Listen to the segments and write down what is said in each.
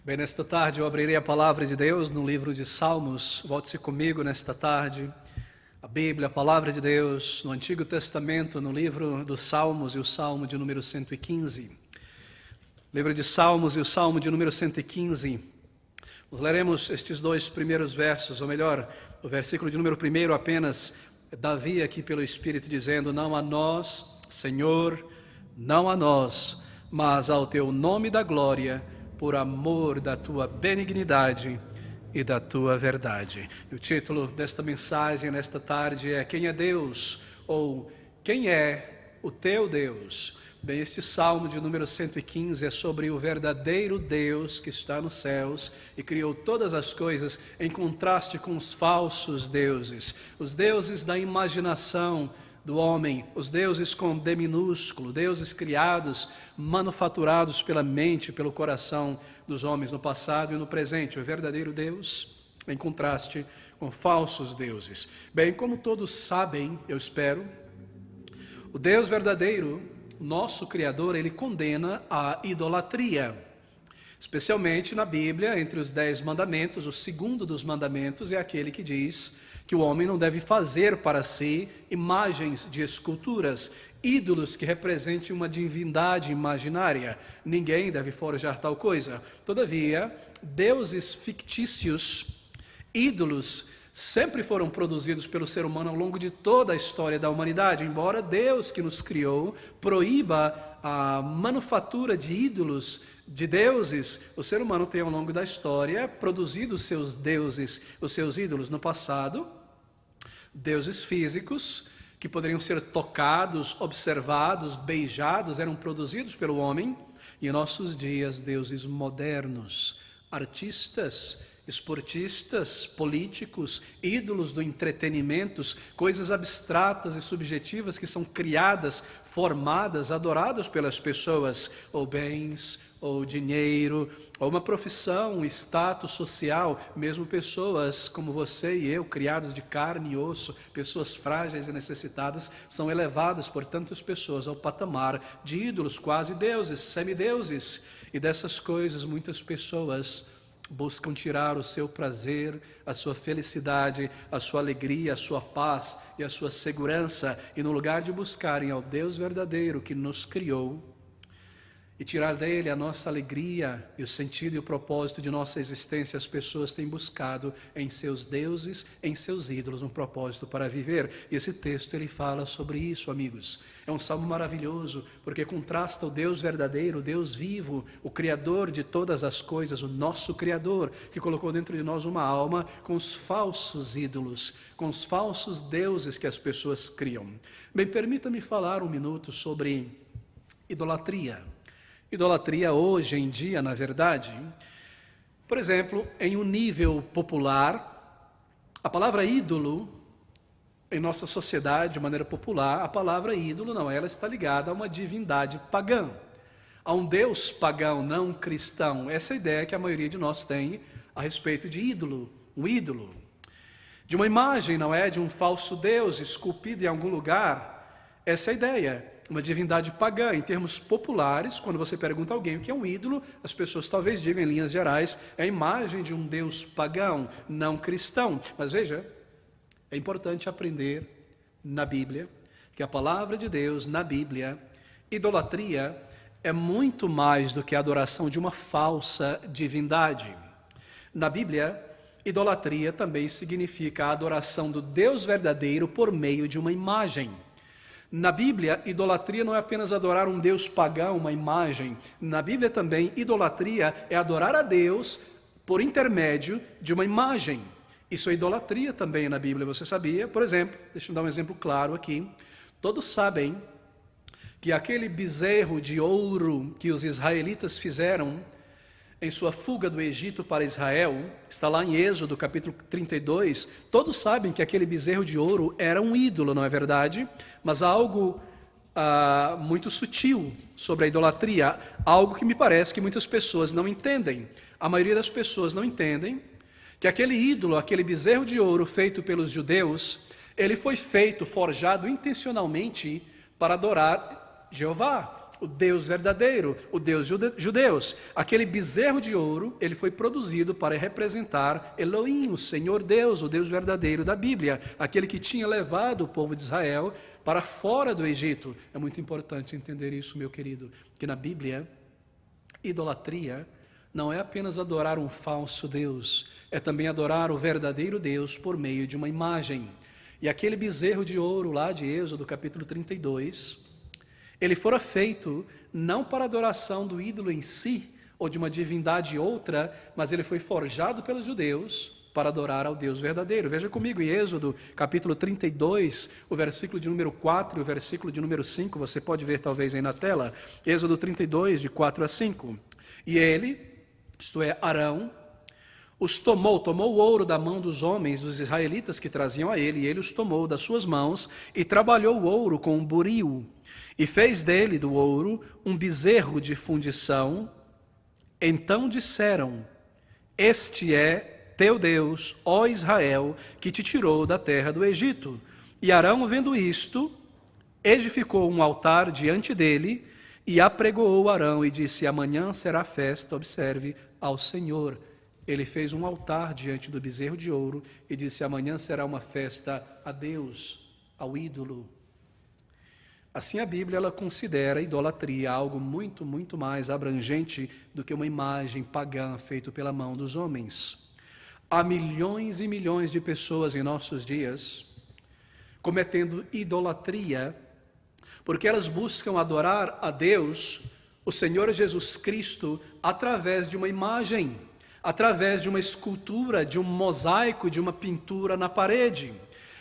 Bem, nesta tarde eu abrirei a palavra de Deus no livro de Salmos. Volte-se comigo nesta tarde. A Bíblia, a palavra de Deus, no Antigo Testamento, no livro dos Salmos e o Salmo de número 115. Livro de Salmos e o Salmo de número 115. Nós leremos estes dois primeiros versos, ou melhor, o versículo de número 1 apenas, Davi aqui pelo Espírito dizendo: não a nós, Senhor, não a nós, mas ao teu nome da glória, por amor da tua benignidade e da tua verdade. E o título desta mensagem nesta tarde é: quem é Deus? Ou quem é o teu Deus? Bem, este salmo de número 115 é sobre o verdadeiro Deus que está nos céus e criou todas as coisas, em contraste com os falsos deuses, os deuses da imaginação do homem, os deuses com D minúsculo, deuses criados, manufaturados pela mente, pelo coração dos homens no passado e no presente. O verdadeiro Deus em contraste com falsos deuses. Bem, como todos sabem, eu espero, o Deus verdadeiro, nosso Criador, ele condena a idolatria. Especialmente na Bíblia, entre os 10 mandamentos, o segundo dos mandamentos é aquele que diz que o homem não deve fazer para si imagens de esculturas, ídolos que representem uma divindade imaginária. Ninguém deve forjar tal coisa. Todavia, deuses fictícios, ídolos, sempre foram produzidos pelo ser humano ao longo de toda a história da humanidade, embora Deus que nos criou proíba a manufatura de ídolos, de deuses. O ser humano tem ao longo da história produzido os seus deuses, os seus ídolos. No passado, deuses físicos que poderiam ser tocados, observados, beijados, eram produzidos pelo homem. E em nossos dias, deuses modernos, artistas, esportistas, políticos, ídolos do entretenimento, coisas abstratas e subjetivas que são criadas, formadas, adoradas pelas pessoas, ou bens, ou dinheiro, ou uma profissão, um status social, mesmo pessoas como você e eu, criados de carne e osso, pessoas frágeis e necessitadas, são elevadas por tantas pessoas ao patamar de ídolos, quase deuses, semideuses, e dessas coisas muitas pessoas buscam tirar o seu prazer, a sua felicidade, a sua alegria, a sua paz e a sua segurança, e no lugar de buscarem ao Deus verdadeiro que nos criou e tirar dele a nossa alegria e o sentido e o propósito de nossa existência, as pessoas têm buscado em seus deuses, em seus ídolos, um propósito para viver. E esse texto ele fala sobre isso, amigos. É um salmo maravilhoso, porque contrasta o Deus verdadeiro, o Deus vivo, o Criador de todas as coisas, o nosso Criador, que colocou dentro de nós uma alma, com os falsos ídolos, com os falsos deuses que as pessoas criam. Bem, permita-me falar um minuto sobre idolatria. Idolatria hoje em dia, na verdade, por exemplo, em um nível popular, a palavra ídolo, em nossa sociedade, de maneira popular, a palavra ídolo não, ela está ligada a uma divindade pagã, a um Deus pagão, não cristão. Essa é a ideia que a maioria de nós tem a respeito de ídolo, um ídolo, de uma imagem, não é? De um falso Deus esculpido em algum lugar. Essa é a ideia. Uma divindade pagã, em termos populares, quando você pergunta a alguém o que é um ídolo, as pessoas talvez digam em linhas gerais, é a imagem de um Deus pagão, não cristão. Mas veja, é importante aprender na Bíblia, que a palavra de Deus na Bíblia, idolatria é muito mais do que a adoração de uma falsa divindade. Na Bíblia, idolatria também significa a adoração do Deus verdadeiro por meio de uma imagem. Na Bíblia, idolatria não é apenas adorar um Deus pagão, uma imagem. Na Bíblia também, idolatria é adorar a Deus por intermédio de uma imagem. Isso é idolatria também na Bíblia, você sabia? Por exemplo, deixa eu dar um exemplo claro aqui. Todos sabem que aquele bezerro de ouro que os israelitas fizeram em sua fuga do Egito para Israel, está lá em Êxodo capítulo 32, todos sabem que aquele bezerro de ouro era um ídolo, não é verdade? Mas há algo muito sutil sobre a idolatria, algo que me parece que muitas pessoas não entendem. A maioria das pessoas não entendem que aquele ídolo, aquele bezerro de ouro feito pelos judeus, ele foi feito, forjado intencionalmente para adorar Jeová. o Deus verdadeiro, o Deus judeus. Aquele bezerro de ouro, ele foi produzido para representar Elohim, o Senhor Deus, o Deus verdadeiro da Bíblia, aquele que tinha levado o povo de Israel para fora do Egito. É muito importante entender isso, meu querido, que na Bíblia, idolatria não é apenas adorar um falso Deus, é também adorar o verdadeiro Deus por meio de uma imagem. E aquele bezerro de ouro lá de Êxodo, capítulo 32, ele fora feito não para adoração do ídolo em si, ou de uma divindade outra, mas ele foi forjado pelos judeus para adorar ao Deus verdadeiro. Veja comigo em Êxodo, capítulo 32, o versículo de número 4 e o versículo de número 5, você pode ver talvez aí na tela. Êxodo 32, de 4 a 5. E ele, isto é, Arão, tomou o ouro da mão dos homens, dos israelitas que traziam a ele, e ele os tomou das suas mãos e trabalhou o ouro com um buril. E fez dele, do ouro, um bezerro de fundição. Então disseram: Este é teu Deus, ó Israel, que te tirou da terra do Egito. E Arão, vendo isto, edificou um altar diante dele, e apregoou Arão e disse: Amanhã será festa, observe, ao Senhor. Ele fez um altar diante do bezerro de ouro e disse: Amanhã será uma festa a Deus, ao ídolo. Assim a Bíblia ela considera a idolatria algo muito, muito mais abrangente do que uma imagem pagã feita pela mão dos homens. Há milhões e milhões de pessoas em nossos dias cometendo idolatria, porque elas buscam adorar a Deus, o Senhor Jesus Cristo, através de uma imagem, através de uma escultura, de um mosaico, de uma pintura na parede.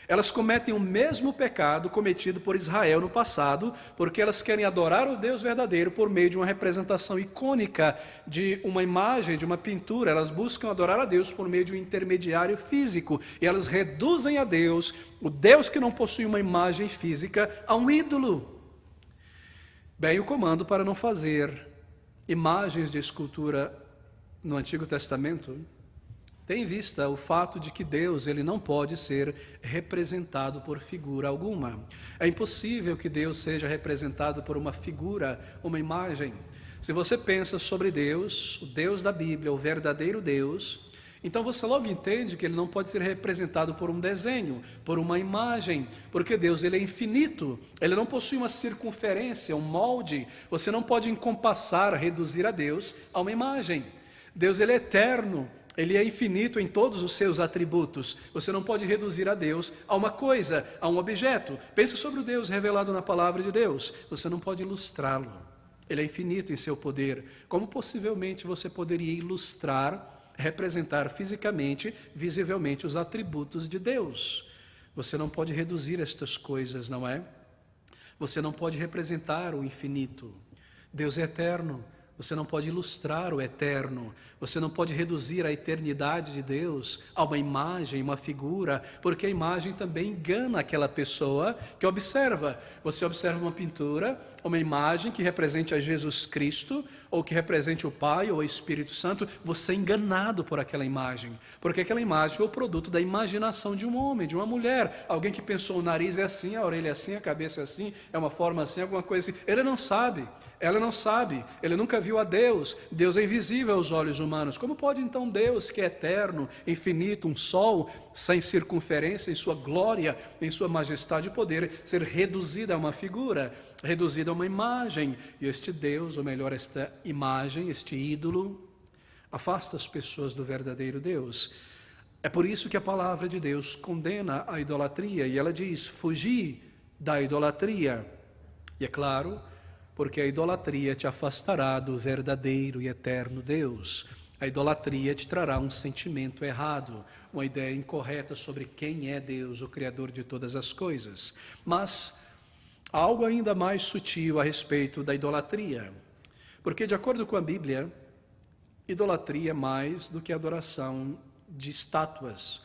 Elas cometem o mesmo pecado cometido por Israel no passado, porque elas querem adorar o Deus verdadeiro por meio de uma representação icônica de uma imagem, de uma pintura. Elas buscam adorar a Deus por meio de um intermediário físico, e elas reduzem a Deus, o Deus que não possui uma imagem física, a um ídolo. Bem, o comando para não fazer imagens de escultura no Antigo Testamento tem em vista o fato de que Deus ele não pode ser representado por figura alguma. É impossível que Deus seja representado por uma figura, uma imagem. Se você pensa sobre Deus, o Deus da Bíblia, o verdadeiro Deus, então você logo entende que ele não pode ser representado por um desenho, por uma imagem, porque Deus ele é infinito, ele não possui uma circunferência, um molde. Você não pode encompassar, reduzir a Deus a uma imagem. Deus ele é eterno, ele é infinito em todos os seus atributos. Você não pode reduzir a Deus a uma coisa, a um objeto. Pense sobre o Deus revelado na palavra de Deus. Você não pode ilustrá-lo. Ele é infinito em seu poder. Como possivelmente você poderia ilustrar, representar fisicamente, visivelmente os atributos de Deus? Você não pode reduzir estas coisas, não é? Você não pode representar o infinito. Deus é eterno. Você não pode ilustrar o eterno, você não pode reduzir a eternidade de Deus a uma imagem, uma figura, porque a imagem também engana aquela pessoa que observa. Você observa uma pintura, uma imagem que represente a Jesus Cristo, ou que represente o Pai ou o Espírito Santo, você é enganado por aquela imagem, porque aquela imagem foi o produto da imaginação de um homem, de uma mulher, alguém que pensou: o nariz é assim, a orelha é assim, a cabeça é assim, é uma forma assim, alguma coisa assim. Ele não sabe, ela não sabe, ele nunca viu a Deus. Deus é invisível aos olhos humanos. Como pode então Deus, que é eterno, infinito, um sol sem circunferência, em sua glória, em sua majestade e poder, ser reduzido a uma figura, reduzido a uma imagem? E este Deus, ou melhor, esta imagem, este ídolo, afasta as pessoas do verdadeiro Deus. É por isso que a palavra de Deus condena a idolatria, e ela diz: fugi da idolatria. E é claro, porque a idolatria te afastará do verdadeiro e eterno Deus. A idolatria te trará um sentimento errado, uma ideia incorreta sobre quem é Deus, o Criador de todas as coisas. Mas há algo ainda mais sutil a respeito da idolatria, porque, de acordo com a Bíblia, idolatria é mais do que adoração de estátuas,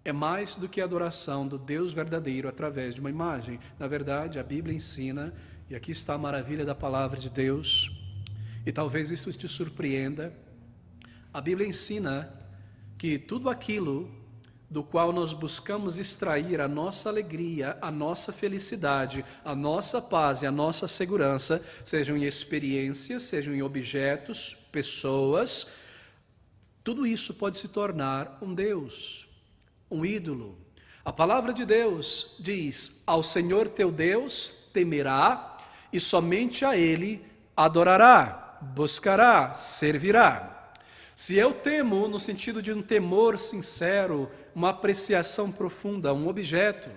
é mais do que a adoração do Deus verdadeiro através de uma imagem. Na verdade, a Bíblia ensina, e aqui está a maravilha da palavra de Deus, e talvez isso te surpreenda, a Bíblia ensina que tudo aquilo do qual nós buscamos extrair a nossa alegria, a nossa felicidade, a nossa paz e a nossa segurança, sejam em experiências, sejam em objetos, pessoas, tudo isso pode se tornar um Deus, um ídolo. A palavra de Deus diz: ao Senhor teu Deus temerá e somente a Ele adorará, buscará, servirá. Se eu temo no sentido de um temor sincero, uma apreciação profunda, um objeto,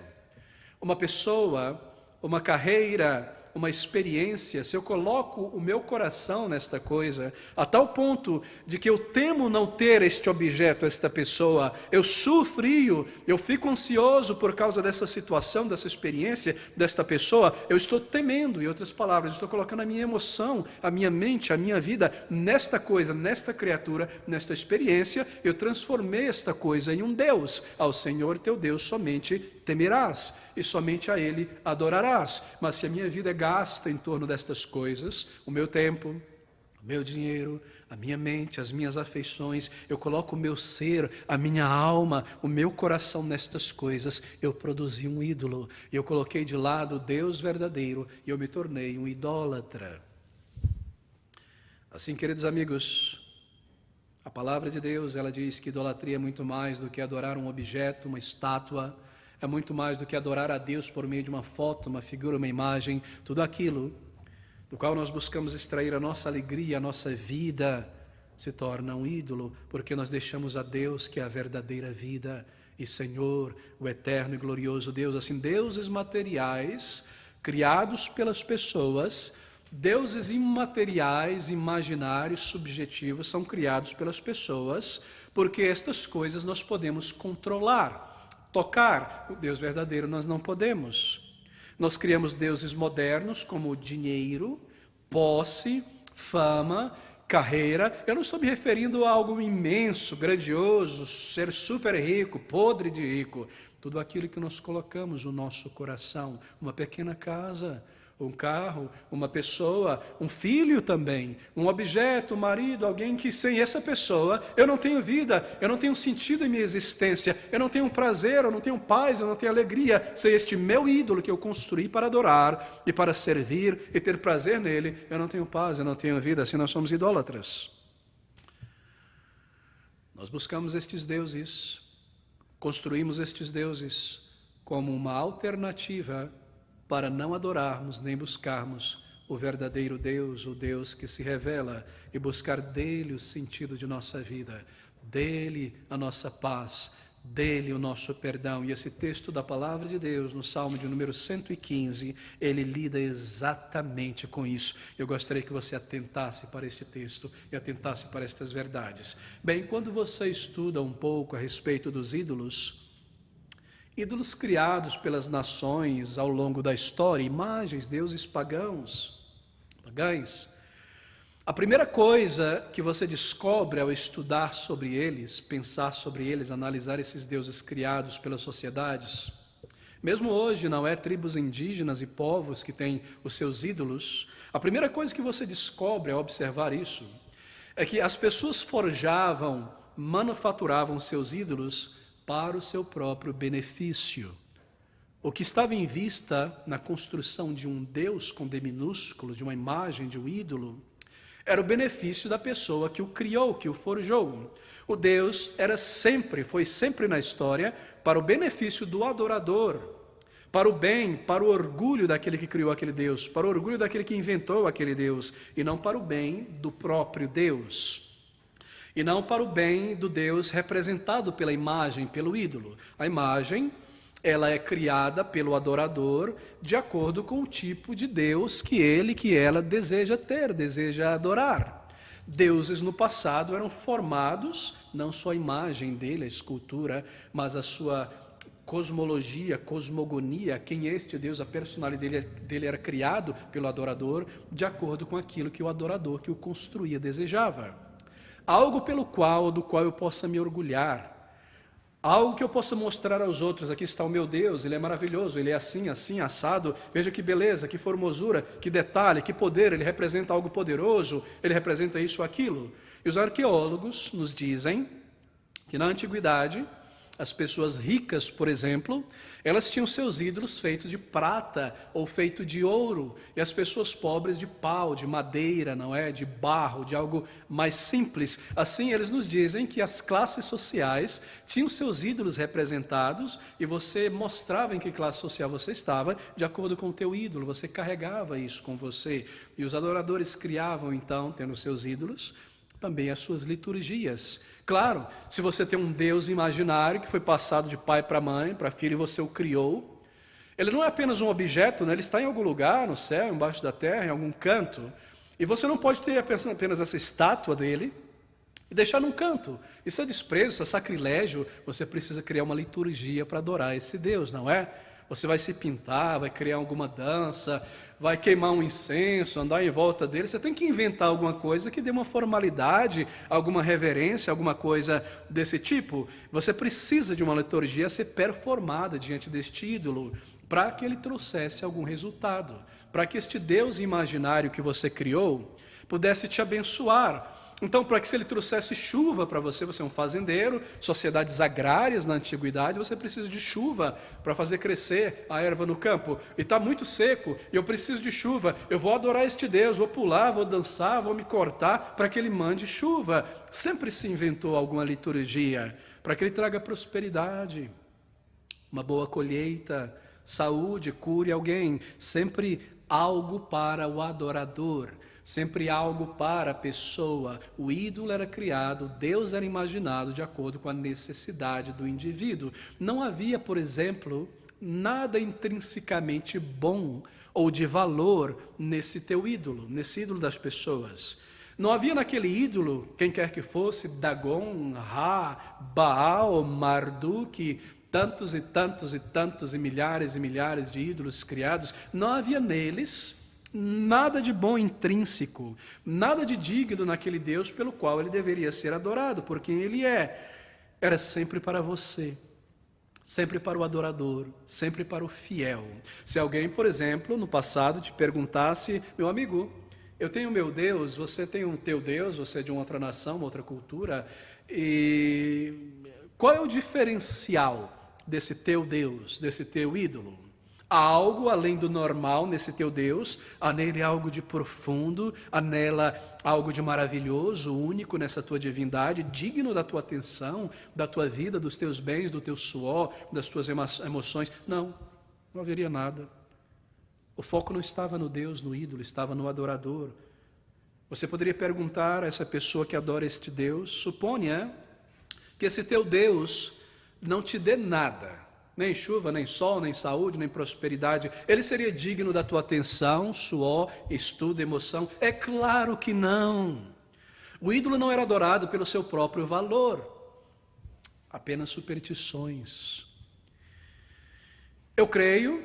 uma pessoa, uma carreira, uma experiência, se eu coloco o meu coração nesta coisa, a tal ponto de que eu temo não ter este objeto, esta pessoa, eu sofrio, eu fico ansioso por causa dessa situação, dessa experiência, desta pessoa, eu estou temendo, em outras palavras, estou colocando a minha emoção, a minha mente, a minha vida nesta coisa, nesta criatura, nesta experiência, eu transformei esta coisa em um Deus. Ao Senhor teu Deus somente temerás e somente a Ele adorarás. Mas se a minha vida é gasta em torno destas coisas, o meu tempo, o meu dinheiro, a minha mente, as minhas afeições, eu coloco o meu ser, a minha alma, o meu coração nestas coisas, eu produzi um ídolo, eu coloquei de lado o Deus verdadeiro e eu me tornei um idólatra. Assim, queridos amigos, a palavra de Deus, ela diz que idolatria é muito mais do que adorar um objeto, uma estátua, é muito mais do que adorar a Deus por meio de uma foto, uma figura, uma imagem, tudo aquilo do qual nós buscamos extrair a nossa alegria, a nossa vida, se torna um ídolo, porque nós deixamos a Deus, que é a verdadeira vida, e Senhor, o eterno e glorioso Deus, assim, deuses materiais, criados pelas pessoas, deuses imateriais, imaginários, subjetivos, são criados pelas pessoas, porque estas coisas nós podemos controlar, tocar. O Deus verdadeiro nós não podemos. Nós criamos deuses modernos como dinheiro, posse, fama, carreira. Eu não estou me referindo a algo imenso, grandioso, ser super rico, podre de rico. Tudo aquilo que nós colocamos no nosso coração, uma pequena casa, um carro, uma pessoa, um filho também, um objeto, um marido, alguém que sem essa pessoa eu não tenho vida, eu não tenho sentido em minha existência, eu não tenho prazer, eu não tenho paz, eu não tenho alegria. Sem este meu ídolo que eu construí para adorar e para servir e ter prazer nele, eu não tenho paz, eu não tenho vida, assim nós somos idólatras. Nós buscamos estes deuses, construímos estes deuses como uma alternativa para não adorarmos nem buscarmos o verdadeiro Deus, o Deus que se revela, e buscar dele o sentido de nossa vida, dele a nossa paz, dele o nosso perdão. E esse texto da palavra de Deus, no Salmo de número 115, ele lida exatamente com isso. Eu gostaria que você atentasse para este texto e atentasse para estas verdades. Bem, quando você estuda um pouco a respeito dos ídolos criados pelas nações ao longo da história, imagens, deuses pagães, a primeira coisa que você descobre ao estudar sobre eles, pensar sobre eles, analisar esses deuses criados pelas sociedades, mesmo hoje não é tribos indígenas e povos que têm os seus ídolos, a primeira coisa que você descobre ao observar isso é que as pessoas forjavam, manufaturavam seus ídolos para o seu próprio benefício. O que estava em vista na construção de um Deus com D minúsculo, de uma imagem, de um ídolo, era o benefício da pessoa que o criou, que o forjou. O Deus foi sempre na história para o benefício do adorador, para o bem, para o orgulho daquele que criou aquele Deus, para o orgulho daquele que inventou aquele Deus, e não para o bem do próprio Deus. E não para o bem do Deus representado pela imagem, pelo ídolo. A imagem, ela é criada pelo adorador de acordo com o tipo de Deus que ele, que ela deseja ter, deseja adorar. Deuses no passado eram formados, não só a imagem dele, a escultura, mas a sua cosmologia, cosmogonia, quem é este Deus, a personalidade dele era criado pelo adorador de acordo com aquilo que o adorador que o construía desejava. Algo do qual eu possa me orgulhar, algo que eu possa mostrar aos outros. Aqui está o meu Deus, ele é maravilhoso, ele é assim, assim, assado, veja que beleza, que formosura, que detalhe, que poder, ele representa algo poderoso, ele representa isso ou aquilo. E os arqueólogos nos dizem que na antiguidade As pessoas ricas, por exemplo, elas tinham seus ídolos feitos de prata ou feito de ouro, e as pessoas pobres de pau, de madeira, não é? De barro, de algo mais simples. Assim, eles nos dizem que as classes sociais tinham seus ídolos representados, e você mostrava em que classe social você estava, de acordo com o teu ídolo, você carregava isso com você. E os adoradores criavam, então, tendo seus ídolos, também as suas liturgias. Claro, se você tem um Deus imaginário que foi passado de pai para mãe, para filho, e você o criou, ele não é apenas um objeto, né? Ele está em algum lugar, no céu, embaixo da terra, em algum canto, e você não pode ter apenas essa estátua dele e deixar num canto. Isso é desprezo, isso é sacrilégio. Você precisa criar uma liturgia para adorar esse Deus, não é? Você vai se pintar, vai criar alguma dança, vai queimar um incenso, andar em volta dele. Você tem que inventar alguma coisa que dê uma formalidade, alguma reverência, alguma coisa desse tipo. Você precisa de uma liturgia ser performada diante deste ídolo, para que ele trouxesse algum resultado, para que este Deus imaginário que você criou pudesse te abençoar. Então, para que se ele trouxesse chuva para você, você é um fazendeiro, sociedades agrárias na antiguidade, você precisa de chuva para fazer crescer a erva no campo. E está muito seco, e eu preciso de chuva. Eu vou adorar este Deus, vou pular, vou dançar, vou me cortar para que ele mande chuva. Sempre se inventou alguma liturgia para que ele traga prosperidade, uma boa colheita, saúde, cure alguém. Sempre algo para o adorador. Sempre algo para a pessoa. O ídolo era criado, Deus era imaginado de acordo com a necessidade do indivíduo. Não havia, por exemplo, nada intrinsecamente bom ou de valor nesse teu ídolo, nesse ídolo das pessoas. Não havia naquele ídolo, quem quer que fosse, Dagon, Ra, Baal, Marduk, tantos e tantos e tantos e milhares de ídolos criados. Não havia neles nada de bom intrínseco, nada de digno naquele Deus pelo qual ele deveria ser adorado, por quem ele é. Era sempre para você, sempre para o adorador, sempre para o fiel. Se alguém, por exemplo, no passado te perguntasse: meu amigo, eu tenho meu Deus, você tem um teu Deus, você é de uma outra nação, uma outra cultura, e qual é o diferencial desse teu Deus, desse teu ídolo? Há algo além do normal nesse teu Deus, há nele algo de profundo, há nela algo de maravilhoso, único nessa tua divindade, digno da tua atenção, da tua vida, dos teus bens, do teu suor, das tuas emoções. Não haveria nada. O foco não estava no Deus, no ídolo, estava no adorador. Você poderia perguntar a essa pessoa que adora este Deus: suponha que esse teu Deus não te dê nada, nem chuva, nem sol, nem saúde, nem prosperidade, ele seria digno da tua atenção, suor, estudo, emoção? É claro que não. O ídolo não era adorado pelo seu próprio valor, apenas superstições. Eu creio,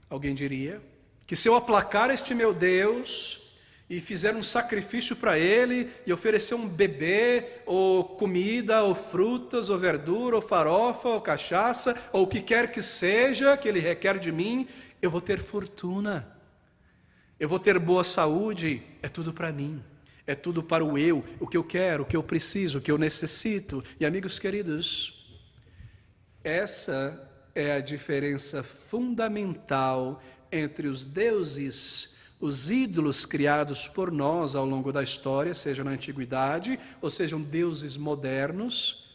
alguém diria, que se eu aplacar este meu Deus e fizer um sacrifício para ele, e oferecer um bebê, ou comida, ou frutas, ou verdura, ou farofa, ou cachaça, ou o que quer que seja que ele requer de mim, eu vou ter fortuna, eu vou ter boa saúde. É tudo para mim, é tudo para o eu, o que eu quero, o que eu preciso, o que eu necessito. E amigos queridos, essa é a diferença fundamental entre os deuses, os ídolos criados por nós ao longo da história, seja na antiguidade, ou sejam deuses modernos,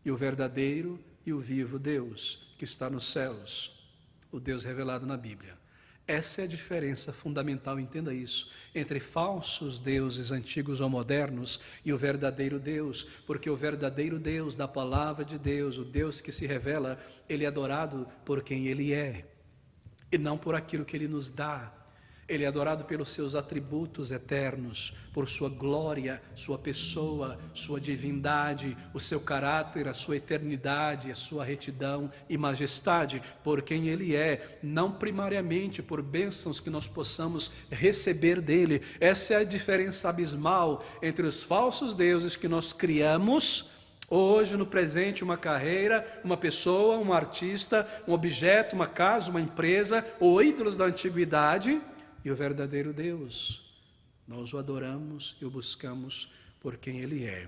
e o verdadeiro e o vivo Deus que está nos céus, o Deus revelado na Bíblia. Essa é a diferença fundamental, entenda isso, entre falsos deuses antigos ou modernos e o verdadeiro Deus, porque o verdadeiro Deus da palavra de Deus, o Deus que se revela, ele é adorado por quem ele é, e não por aquilo que ele nos dá. Ele é adorado pelos seus atributos eternos, por sua glória, sua pessoa, sua divindade, o seu caráter, a sua eternidade, a sua retidão e majestade, por quem ele é, não primariamente por bênçãos que nós possamos receber dele. Essa é a diferença abismal entre os falsos deuses que nós criamos hoje, no presente, uma carreira, uma pessoa, um artista, um objeto, uma casa, uma empresa, ou ídolos da antiguidade, e o verdadeiro Deus. Nós o adoramos e o buscamos por quem ele é.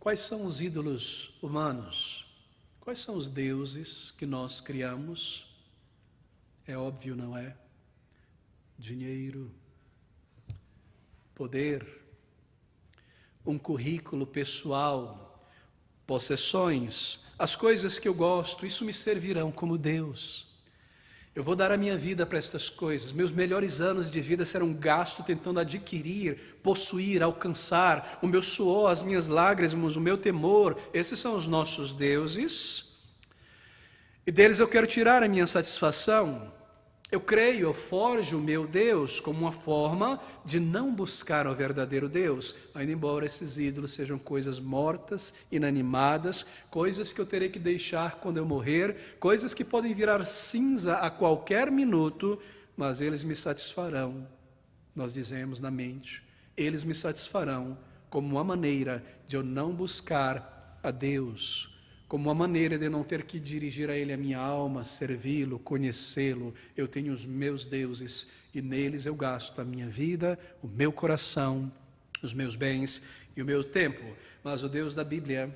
Quais são os ídolos humanos? Quais são os deuses que nós criamos? É óbvio, não é? Dinheiro, poder, um currículo pessoal, possessões, as coisas que eu gosto, isso me servirão como Deus. Eu vou dar a minha vida para estas coisas. Meus melhores anos de vida serão gastos tentando adquirir, possuir, alcançar. O meu suor, as minhas lágrimas, o meu temor. Esses são os nossos deuses. E deles eu quero tirar a minha satisfação. Eu creio, eu forjo o meu Deus como uma forma de não buscar o verdadeiro Deus, ainda embora esses ídolos sejam coisas mortas, inanimadas, coisas que eu terei que deixar quando eu morrer, coisas que podem virar cinza a qualquer minuto, mas eles me satisfarão, nós dizemos na mente, eles me satisfarão como uma maneira de eu não buscar a Deus, como uma maneira de eu não ter que dirigir a Ele a minha alma, servi-lo, conhecê-lo. Eu tenho os meus deuses e neles eu gasto a minha vida, o meu coração, os meus bens e o meu tempo. Mas o Deus da Bíblia,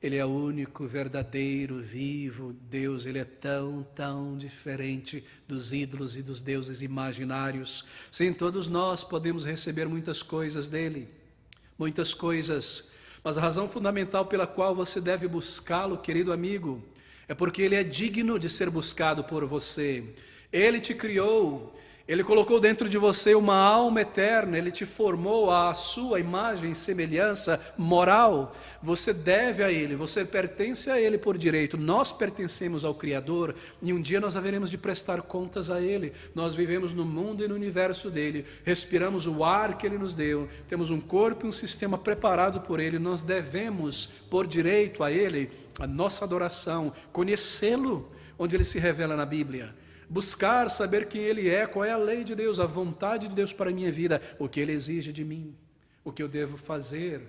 Ele é o único, verdadeiro, vivo Deus. Ele é tão diferente dos ídolos e dos deuses imaginários. Sim, todos nós podemos receber muitas coisas dEle, muitas coisas. Mas a razão fundamental pela qual você deve buscá-lo, querido amigo, é porque Ele é digno de ser buscado por você. Ele te criou, Ele colocou dentro de você uma alma eterna, Ele te formou à sua imagem e semelhança moral. Você deve a Ele, você pertence a Ele por direito. Nós pertencemos ao Criador e um dia nós haveremos de prestar contas a Ele. Nós vivemos no mundo e no universo dEle, respiramos o ar que Ele nos deu, temos um corpo e um sistema preparado por Ele. Nós devemos, por direito a Ele, a nossa adoração, conhecê-lo, onde Ele se revela na Bíblia. Buscar, saber quem Ele é, qual é a lei de Deus, a vontade de Deus para a minha vida, o que Ele exige de mim, o que eu devo fazer.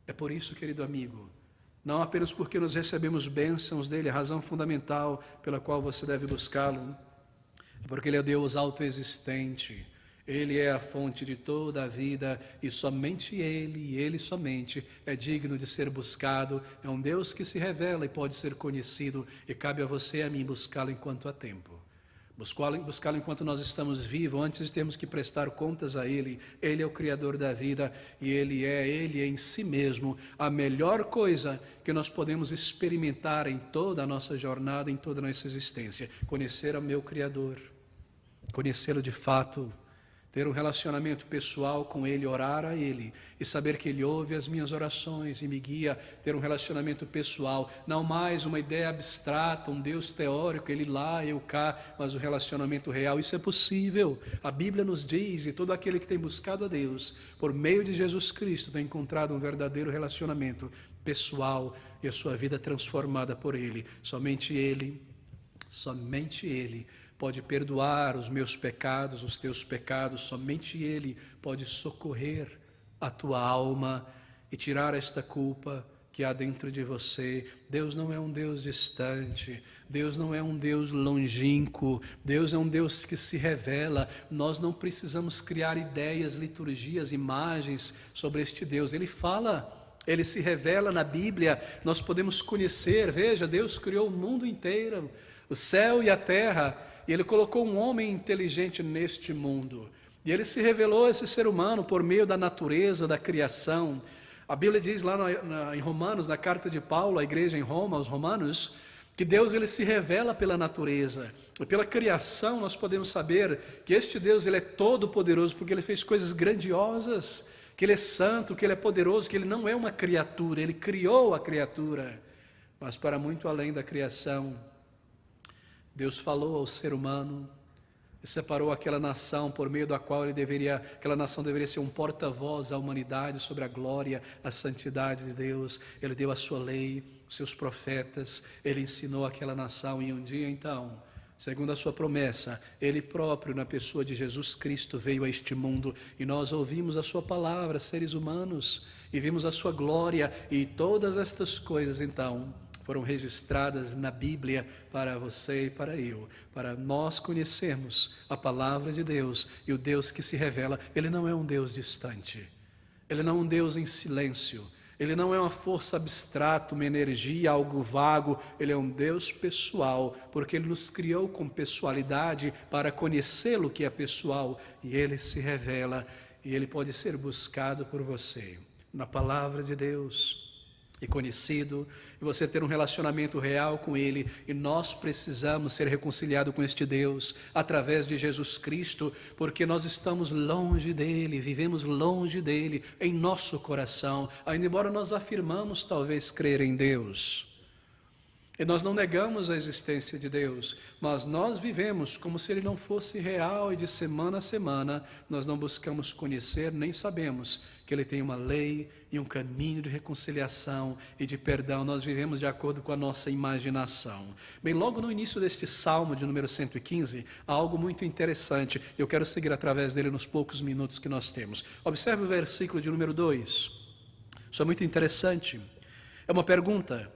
É por isso, querido amigo, não apenas porque nós recebemos bênçãos dEle, a razão fundamental pela qual você deve buscá-lo, é porque Ele é Deus autoexistente, Ele é a fonte de toda a vida e somente Ele, e Ele somente, é digno de ser buscado. É um Deus que se revela e pode ser conhecido e cabe a você e a mim buscá-lo enquanto há tempo. Buscá-lo enquanto nós estamos vivos, antes de termos que prestar contas a Ele. Ele é o Criador da vida e Ele é em si mesmo a melhor coisa que nós podemos experimentar em toda a nossa jornada, em toda a nossa existência. Conhecer o meu Criador, conhecê-lo de fato, ter um relacionamento pessoal com Ele, orar a Ele e saber que Ele ouve as minhas orações e me guia, ter um relacionamento pessoal, não mais uma ideia abstrata, um Deus teórico, Ele lá, eu cá, mas um relacionamento real. Isso é possível. A Bíblia nos diz, e todo aquele que tem buscado a Deus, por meio de Jesus Cristo, tem encontrado um verdadeiro relacionamento pessoal e a sua vida transformada por Ele. Somente Ele pode perdoar os meus pecados, os teus pecados. Somente Ele pode socorrer a tua alma e tirar esta culpa que há dentro de você. Deus não é um Deus distante, Deus não é um Deus longínquo, Deus é um Deus que se revela. Nós não precisamos criar ideias, liturgias, imagens sobre este Deus. Ele fala, Ele se revela na Bíblia, nós podemos conhecer. Veja, Deus criou o mundo inteiro, o céu e a terra, e Ele colocou um homem inteligente neste mundo. E Ele se revelou a esse ser humano por meio da natureza, da criação. A Bíblia diz lá em Romanos, na carta de Paulo à igreja em Roma, aos romanos, que Deus Ele se revela pela natureza. E pela criação nós podemos saber que este Deus Ele é todo poderoso, porque Ele fez coisas grandiosas, que Ele é santo, que Ele é poderoso, que Ele não é uma criatura, Ele criou a criatura. Mas para muito além da criação, Deus falou ao ser humano e separou aquela nação por meio da qual aquela nação deveria ser um porta-voz à humanidade sobre a glória, a santidade de Deus. Ele deu a sua lei, os seus profetas, Ele ensinou aquela nação e um dia então, segundo a sua promessa, Ele próprio na pessoa de Jesus Cristo veio a este mundo e nós ouvimos a sua palavra, seres humanos, e vimos a sua glória e todas estas coisas então foram registradas na Bíblia para você e para eu, para nós conhecermos a palavra de Deus e o Deus que se revela. Ele não é um Deus distante, Ele não é um Deus em silêncio, Ele não é uma força abstrata, uma energia, algo vago. Ele é um Deus pessoal, porque Ele nos criou com pessoalidade para conhecê-lo que é pessoal. E Ele se revela, e Ele pode ser buscado por você na palavra de Deus e conhecido, e você ter um relacionamento real com Ele. E nós precisamos ser reconciliados com este Deus através de Jesus Cristo, porque nós estamos longe dEle, vivemos longe dEle em nosso coração, ainda embora nós afirmamos talvez crer em Deus. E nós não negamos a existência de Deus, mas nós vivemos como se Ele não fosse real, e de semana a semana nós não buscamos conhecer, nem sabemos que Ele tem uma lei e um caminho de reconciliação e de perdão. Nós vivemos de acordo com a nossa imaginação. Bem, logo no início deste Salmo de número 115, há algo muito interessante. Eu quero seguir através dele nos poucos minutos que nós temos. Observe o versículo de número 2. Isso é muito interessante. É uma pergunta.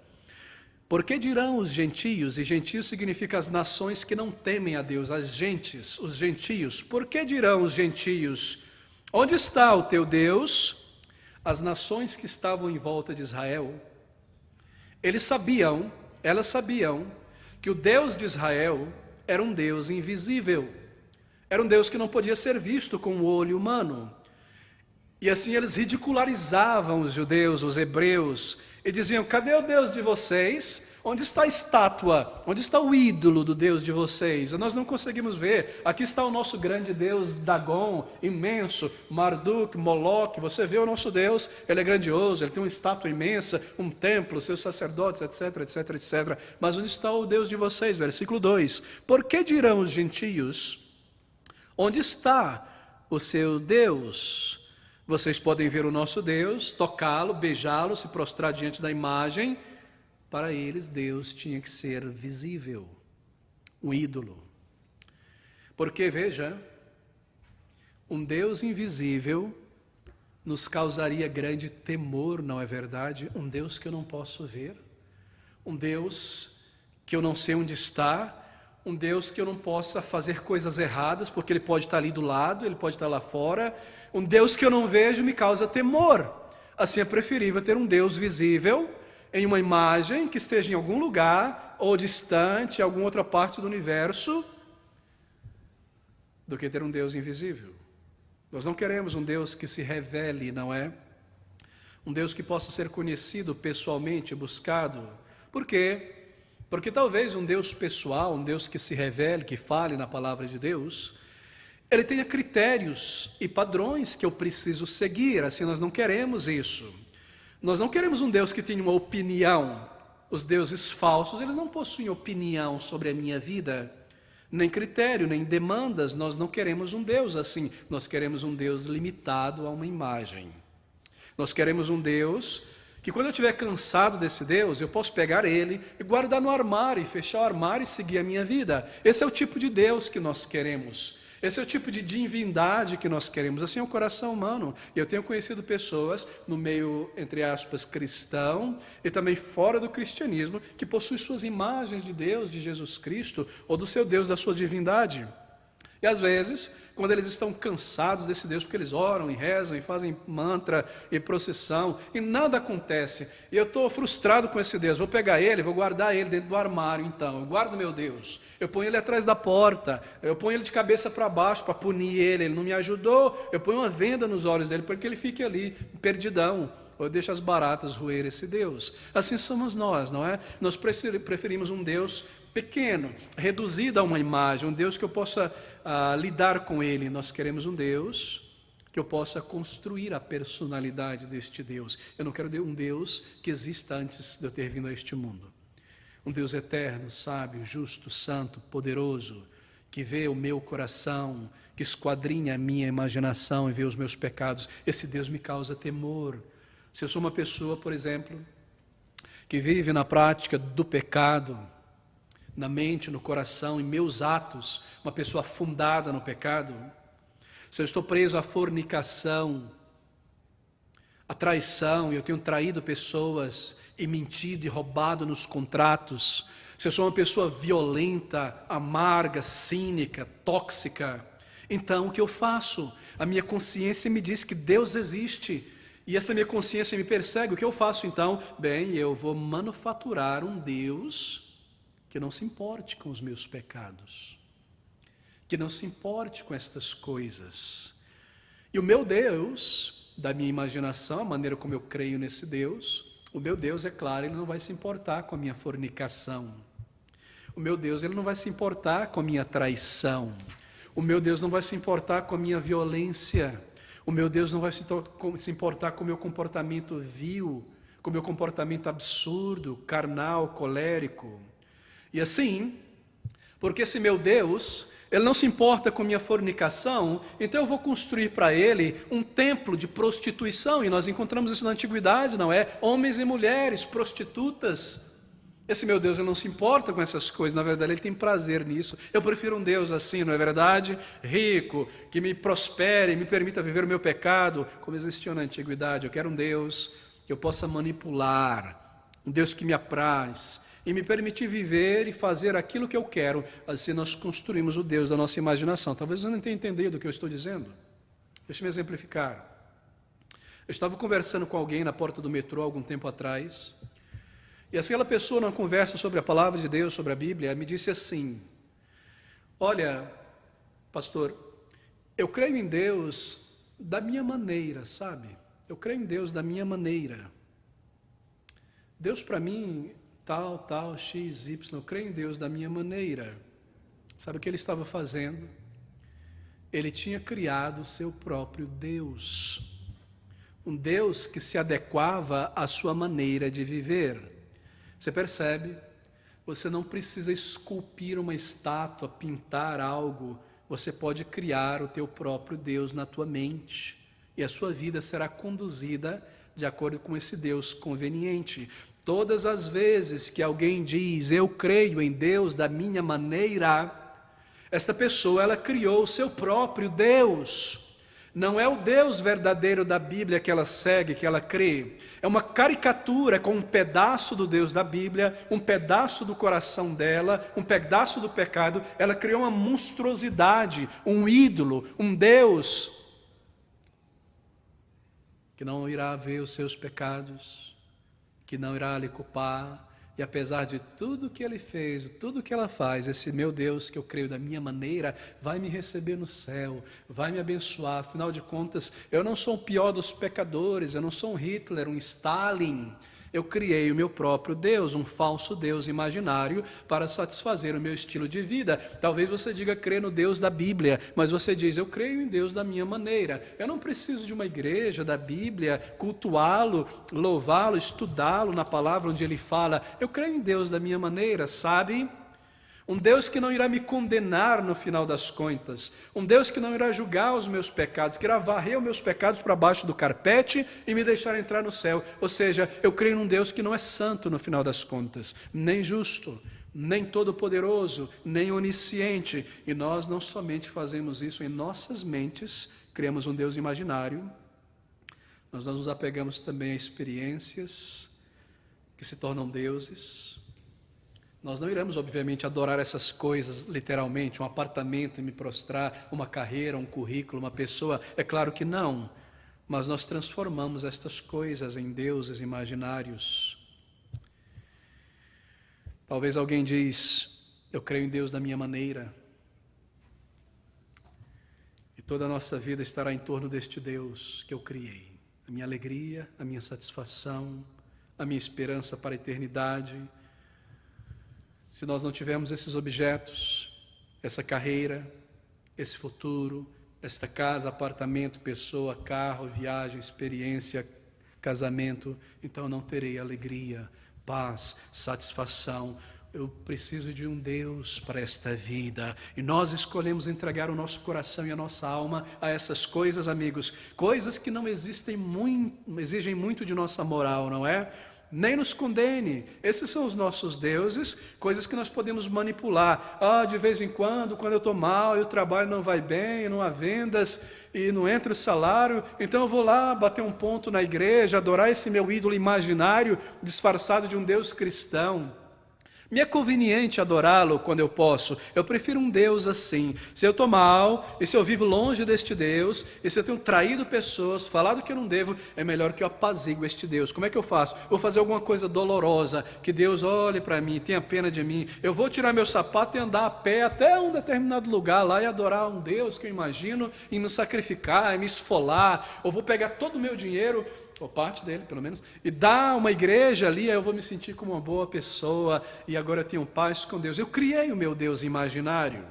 Por que dirão os gentios, e gentios significa as nações que não temem a Deus, as gentes, os gentios. Por que dirão os gentios, onde está o teu Deus? As nações que estavam em volta de Israel, elas sabiam que o Deus de Israel era um Deus invisível, era um Deus que não podia ser visto com o olho humano. E assim eles ridicularizavam os judeus, os hebreus, e diziam: cadê o Deus de vocês? Onde está a estátua? Onde está o ídolo do Deus de vocês? Nós não conseguimos ver. Aqui está o nosso grande Deus Dagon, imenso, Marduk, Moloque. Você vê o nosso Deus, ele é grandioso, ele tem uma estátua imensa, um templo, seus sacerdotes, etc, etc, etc. Mas onde está o Deus de vocês? Versículo 2. Por que dirão os gentios, onde está o seu Deus? Vocês podem ver o nosso Deus, tocá-lo, beijá-lo, se prostrar diante da imagem. Para eles, Deus tinha que ser visível, um ídolo. Porque, veja, um Deus invisível nos causaria grande temor, não é verdade? Um Deus que eu não posso ver, um Deus que eu não sei onde está, um Deus que eu não possa fazer coisas erradas, porque Ele pode estar ali do lado, Ele pode estar lá fora. Um Deus que eu não vejo me causa temor. Assim é preferível ter um Deus visível em uma imagem que esteja em algum lugar ou distante, em alguma outra parte do universo, do que ter um Deus invisível. Nós não queremos um Deus que se revele, não é? Um Deus que possa ser conhecido pessoalmente, buscado. Por quê? Porque talvez um Deus pessoal, um Deus que se revele, que fale na palavra de Deus, Ele tenha critérios e padrões que eu preciso seguir. Assim, nós não queremos isso. Nós não queremos um Deus que tenha uma opinião. Os deuses falsos, eles não possuem opinião sobre a minha vida, nem critério, nem demandas. Nós não queremos um Deus assim. Nós queremos um Deus limitado a uma imagem. Nós queremos um Deus que, quando eu estiver cansado desse Deus, eu posso pegar Ele e guardar no armário, e fechar o armário e seguir a minha vida. Esse é o tipo de Deus que nós queremos. Esse é o tipo de divindade que nós queremos. Assim é o coração humano. Eu tenho conhecido pessoas no meio, entre aspas, cristão, e também fora do cristianismo, que possuem suas imagens de Deus, de Jesus Cristo, ou do seu Deus, da sua divindade. E às vezes, quando eles estão cansados desse Deus, porque eles oram e rezam e fazem mantra e procissão, e nada acontece, e eu estou frustrado com esse Deus, vou pegar ele, vou guardar ele dentro do armário. Então, eu guardo meu Deus, eu ponho ele atrás da porta, eu ponho ele de cabeça para baixo para punir ele não me ajudou, eu ponho uma venda nos olhos dele para que ele fique ali, perdidão, ou deixa as baratas roer esse Deus. Assim somos nós, não é? Nós preferimos um Deus pequeno, reduzido a uma imagem, um Deus que eu possa lidar com Ele. Nós queremos um Deus que eu possa construir a personalidade deste Deus. Eu não quero um Deus que exista antes de eu ter vindo a este mundo. Um Deus eterno, sábio, justo, santo, poderoso, que vê o meu coração, que esquadrinha a minha imaginação e vê os meus pecados. Esse Deus me causa temor. Se eu sou uma pessoa, por exemplo, que vive na prática do pecado, na mente, no coração, em meus atos, uma pessoa afundada no pecado, se eu estou preso à fornicação, à traição, e eu tenho traído pessoas, e mentido e roubado nos contratos, se eu sou uma pessoa violenta, amarga, cínica, tóxica, então o que eu faço? A minha consciência me diz que Deus existe, E essa minha consciência me persegue. O que eu faço então? Bem, eu vou manufaturar um Deus que não se importe com os meus pecados, que não se importe com estas coisas. E o meu Deus, da minha imaginação, a maneira como eu creio nesse Deus, o meu Deus, é claro, ele não vai se importar com a minha fornicação. O meu Deus, ele não vai se importar com a minha traição. O meu Deus não vai se importar com a minha violência. O meu Deus não vai se importar com o meu comportamento vil, com o meu comportamento absurdo, carnal, colérico. E assim, porque esse meu Deus, ele não se importa com minha fornicação, então eu vou construir para ele um templo de prostituição, e nós encontramos isso na antiguidade, não é? Homens e mulheres, prostitutas. Esse meu Deus, ele não se importa com essas coisas, na verdade ele tem prazer nisso. Eu prefiro um Deus assim, não é verdade? Rico, que me prospere, me permita viver o meu pecado, como existiu na antiguidade. Eu quero um Deus que eu possa manipular, um Deus que me apraz e me permitir viver e fazer aquilo que eu quero. Assim nós construímos o Deus da nossa imaginação. Talvez você não tenha entendido o que eu estou dizendo. Deixa-me exemplificar. Eu estava conversando com alguém na porta do metrô algum tempo atrás, e aquela pessoa, numa conversa sobre a palavra de Deus, sobre a Bíblia, me disse assim: olha, pastor, eu creio em Deus da minha maneira, sabe? Eu creio em Deus da minha maneira. Deus para mim, tal, X, Y, eu creio em Deus da minha maneira. Sabe o que ele estava fazendo? Ele tinha criado o seu próprio Deus. Um Deus que se adequava à sua maneira de viver. Você percebe? Você não precisa esculpir uma estátua, pintar algo. Você pode criar o teu próprio Deus na tua mente. E a sua vida será conduzida de acordo com esse Deus conveniente. Todas as vezes que alguém diz, eu creio em Deus da minha maneira, esta pessoa, ela criou o seu próprio Deus. Não é o Deus verdadeiro da Bíblia que ela segue, que ela crê. É uma caricatura com um pedaço do Deus da Bíblia, um pedaço do coração dela, um pedaço do pecado. Ela criou uma monstruosidade, um ídolo, um Deus que não irá ver os seus pecados, que não irá lhe culpar. E apesar de tudo que ele fez, tudo que ela faz, esse meu Deus que eu creio da minha maneira, vai me receber no céu, vai me abençoar. Afinal de contas, eu não sou o pior dos pecadores, eu não sou um Hitler, um Stalin. Eu criei o meu próprio Deus, um falso Deus imaginário para satisfazer o meu estilo de vida. Talvez você diga crer no Deus da Bíblia, mas você diz, eu creio em Deus da minha maneira. Eu não preciso de uma igreja da Bíblia, cultuá-lo, louvá-lo, estudá-lo na palavra onde ele fala. Eu creio em Deus da minha maneira, sabe? Um Deus que não irá me condenar no final das contas. Um Deus que não irá julgar os meus pecados, que irá varrer os meus pecados para baixo do carpete e me deixar entrar no céu. Ou seja, eu creio num Deus que não é santo no final das contas, nem justo, nem todo-poderoso, nem onisciente. E nós não somente fazemos isso em nossas mentes, criamos um Deus imaginário, mas nós nos apegamos também a experiências que se tornam deuses. Nós não iremos, obviamente, adorar essas coisas literalmente, um apartamento e me prostrar, uma carreira, um currículo, uma pessoa. É claro que não, mas nós transformamos estas coisas em deuses imaginários. Talvez alguém diz, eu creio em Deus da minha maneira. E toda a nossa vida estará em torno deste Deus que eu criei. A minha alegria, a minha satisfação, a minha esperança para a eternidade. Se nós não tivermos esses objetos, essa carreira, esse futuro, esta casa, apartamento, pessoa, carro, viagem, experiência, casamento, então eu não terei alegria, paz, satisfação. Eu preciso de um Deus para esta vida. E nós escolhemos entregar o nosso coração e a nossa alma a essas coisas, amigos. Coisas que não exigem muito de nossa moral, não é? Nem nos condene. Esses são os nossos deuses, coisas que nós podemos manipular. De vez em quando eu estou mal, e o trabalho não vai bem, não há vendas, e não entra o salário, então eu vou lá bater um ponto na igreja, adorar esse meu ídolo imaginário, disfarçado de um Deus cristão. Me é conveniente adorá-lo quando eu posso. Eu prefiro um Deus assim. Se eu estou mal, e se eu vivo longe deste Deus, e se eu tenho traído pessoas, falado que eu não devo, é melhor que eu apazigue este Deus. Como é que eu faço? Vou fazer alguma coisa dolorosa, que Deus olhe para mim, tenha pena de mim. Eu vou tirar meu sapato e andar a pé até um determinado lugar lá e adorar um Deus que eu imagino, e me sacrificar, e me esfolar. Ou vou pegar todo o meu dinheiro, ou parte dele pelo menos, e dar uma igreja ali, aí eu vou me sentir como uma boa pessoa, e agora eu tenho paz com Deus. Eu criei o meu Deus imaginário.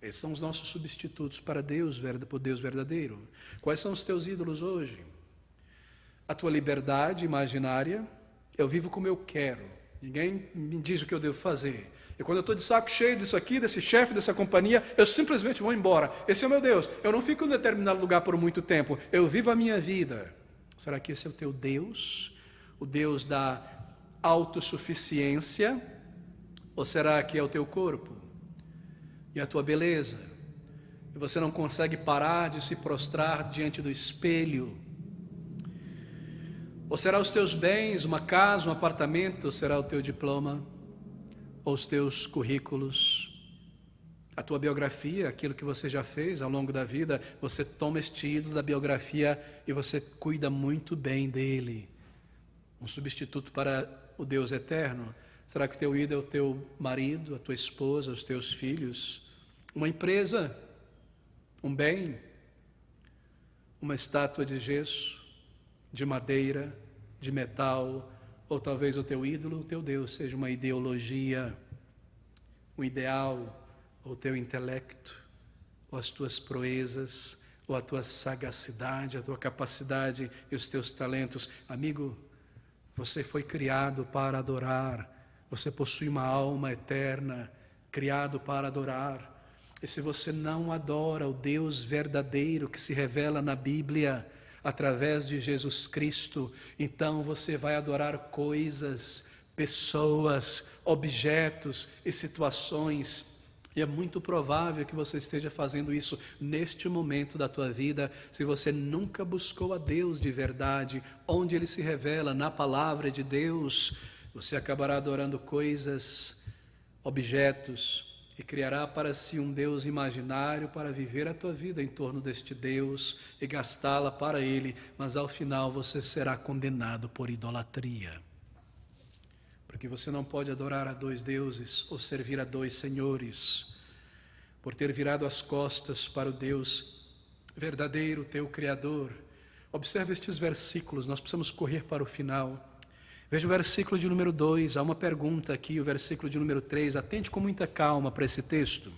Esses são os nossos substitutos para Deus, para o Deus verdadeiro. Quais são os teus ídolos hoje? A tua liberdade imaginária. Eu vivo como eu quero, ninguém me diz o que eu devo fazer. E quando eu estou de saco cheio disso aqui, desse chefe, dessa companhia, eu simplesmente vou embora. Esse é o meu Deus. Eu não fico em um determinado lugar por muito tempo, eu vivo a minha vida. Será que esse é o teu Deus? O Deus da autossuficiência? Ou será que é o teu corpo? E a tua beleza? E você não consegue parar de se prostrar diante do espelho? Ou será os teus bens, uma casa, um apartamento? Ou será o teu diploma? Ou os teus currículos? A tua biografia, aquilo que você já fez ao longo da vida, você toma este ídolo da biografia e você cuida muito bem dele. Um substituto para o Deus eterno. Será que o teu ídolo é o teu marido, a tua esposa, os teus filhos? Uma empresa? Um bem? Uma estátua de gesso, de madeira, de metal? Ou talvez o teu ídolo, o teu Deus, seja uma ideologia, um ideal, ou o teu intelecto, ou as tuas proezas, ou a tua sagacidade, a tua capacidade e os teus talentos. Amigo, você foi criado para adorar, você possui uma alma eterna, criado para adorar. E se você não adora o Deus verdadeiro que se revela na Bíblia, através de Jesus Cristo, então você vai adorar coisas, pessoas, objetos e situações. E é muito provável que você esteja fazendo isso neste momento da tua vida, se você nunca buscou a Deus de verdade, onde Ele se revela na palavra de Deus. Você acabará adorando coisas, objetos, e criará para si um Deus imaginário para viver a tua vida em torno deste Deus e gastá-la para Ele, mas ao final você será condenado por idolatria. Porque você não pode adorar a dois deuses ou servir a dois senhores, por ter virado as costas para o Deus verdadeiro, teu Criador. Observe estes versículos, nós precisamos correr para o final. Veja o versículo de número 2, há uma pergunta aqui, o versículo de número 3, atente com muita calma para esse texto.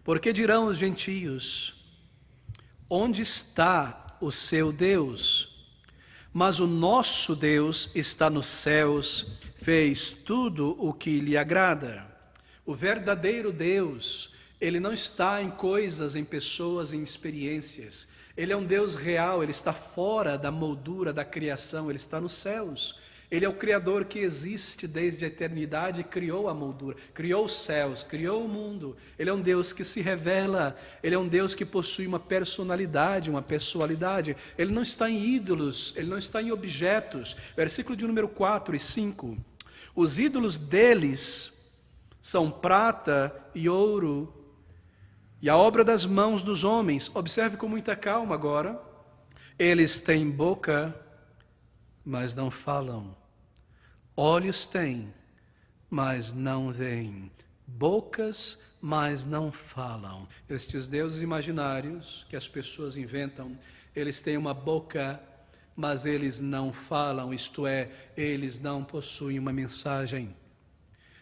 Porque dirão os gentios, onde está o seu Deus? Mas o nosso Deus está nos céus, fez tudo o que lhe agrada. O verdadeiro Deus, Ele não está em coisas, em pessoas, em experiências. Ele é um Deus real, Ele está fora da moldura da criação, Ele está nos céus. Ele é o Criador que existe desde a eternidade e criou a moldura, criou os céus, criou o mundo. Ele é um Deus que se revela, Ele é um Deus que possui uma personalidade, uma pessoalidade. Ele não está em ídolos, Ele não está em objetos. Versículo de número 4 e 5. Os ídolos deles são prata e ouro, e a obra das mãos dos homens. Observe com muita calma agora. Eles têm boca, mas não falam. Olhos têm, mas não veem. Bocas, mas não falam. Estes deuses imaginários que as pessoas inventam, eles têm uma boca, mas eles não falam, isto é, eles não possuem uma mensagem.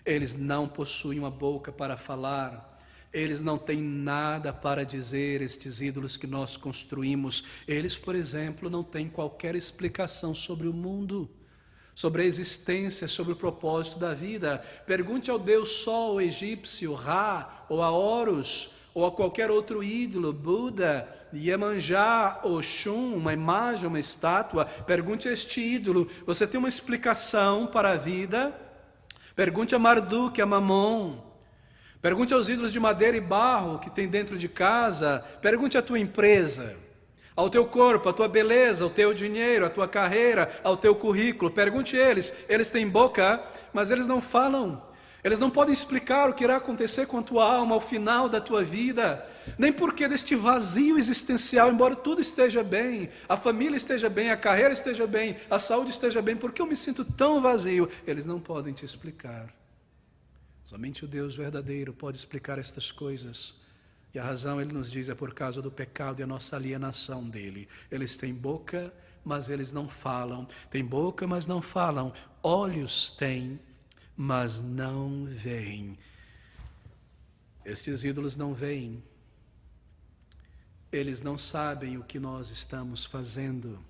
Eles não possuem uma boca para falar. Eles não têm nada para dizer, estes ídolos que nós construímos. Eles, por exemplo, não têm qualquer explicação sobre o mundo, sobre a existência, sobre o propósito da vida. Pergunte ao Deus Sol egípcio, Ra, ou a Horus, ou a qualquer outro ídolo, Buda, Iemanjá, Oxum, uma imagem, uma estátua. Pergunte a este ídolo, você tem uma explicação para a vida? Pergunte a Marduk, a Mamon. Pergunte aos ídolos de madeira e barro que tem dentro de casa. Pergunte à tua empresa. ao teu corpo, à tua beleza, ao teu dinheiro, à tua carreira, ao teu currículo. Pergunte eles têm boca, mas eles não falam. Eles não podem explicar o que irá acontecer com a tua alma ao final da tua vida, nem porque deste vazio existencial, embora tudo esteja bem, a família esteja bem, a carreira esteja bem, a saúde esteja bem, porque eu me sinto tão vazio. Eles não podem te explicar. Somente o Deus verdadeiro pode explicar estas coisas. E a razão, ele nos diz, é por causa do pecado e a nossa alienação dele. Eles têm boca, mas eles não falam. Têm boca, mas não falam. Olhos têm, mas não veem. Estes ídolos não veem. Eles não sabem o que nós estamos fazendo.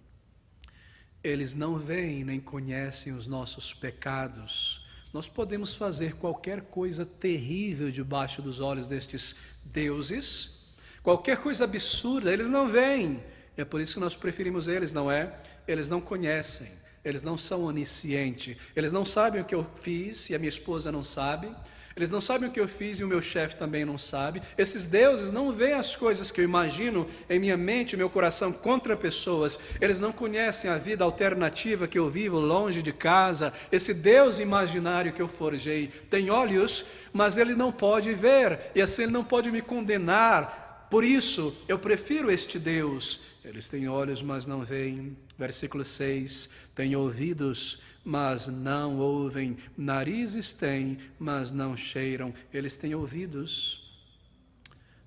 Eles não veem nem conhecem os nossos pecados. Nós podemos fazer qualquer coisa terrível debaixo dos olhos destes deuses, qualquer coisa absurda, eles não veem. É por isso que nós preferimos eles, não é? Eles não conhecem, eles não são oniscientes, eles não sabem o que eu fiz e a minha esposa não sabe, eles não sabem o que eu fiz e o meu chefe também não sabe. Esses deuses não veem as coisas que eu imagino em minha mente e meu coração contra pessoas. Eles não conhecem a vida alternativa que eu vivo longe de casa. Esse Deus imaginário que eu forjei tem olhos, mas ele não pode ver, e assim ele não pode me condenar. Por isso, eu prefiro este Deus. Eles têm olhos, mas não veem. Versículo 6, têm ouvidos, mas não ouvem, narizes têm, mas não cheiram. Eles têm ouvidos,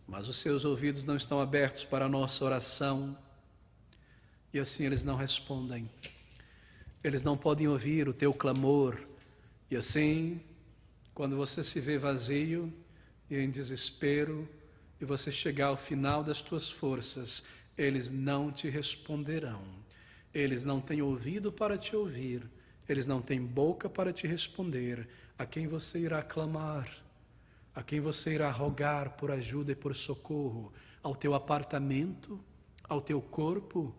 mas os seus ouvidos não estão abertos para a nossa oração, e assim eles não respondem. Eles não podem ouvir o teu clamor, e assim, quando você se vê vazio e em desespero, e você chegar ao final das tuas forças, eles não te responderão. Eles não têm ouvido para te ouvir, eles não têm boca para te responder. A quem você irá clamar? A quem você irá rogar por ajuda e por socorro? Ao teu apartamento? Ao teu corpo?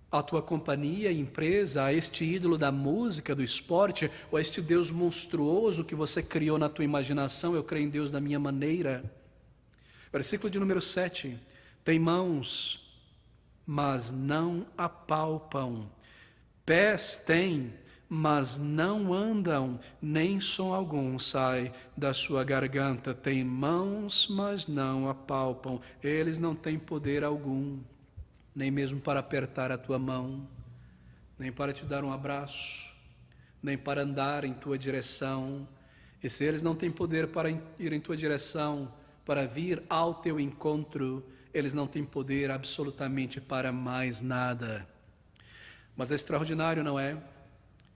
À tua companhia, empresa? A este ídolo da música, do esporte? Ou a este Deus monstruoso que você criou na tua imaginação? Eu creio em Deus da minha maneira. Versículo de número 7. Tem mãos, mas não apalpam. Pés têm, mas não andam, nem som algum sai da sua garganta. Tem mãos, mas não apalpam. Eles não têm poder algum, nem mesmo para apertar a tua mão, nem para te dar um abraço, nem para andar em tua direção. E se eles não têm poder para ir em tua direção, para vir ao teu encontro, eles não têm poder absolutamente para mais nada. Mas é extraordinário, não é?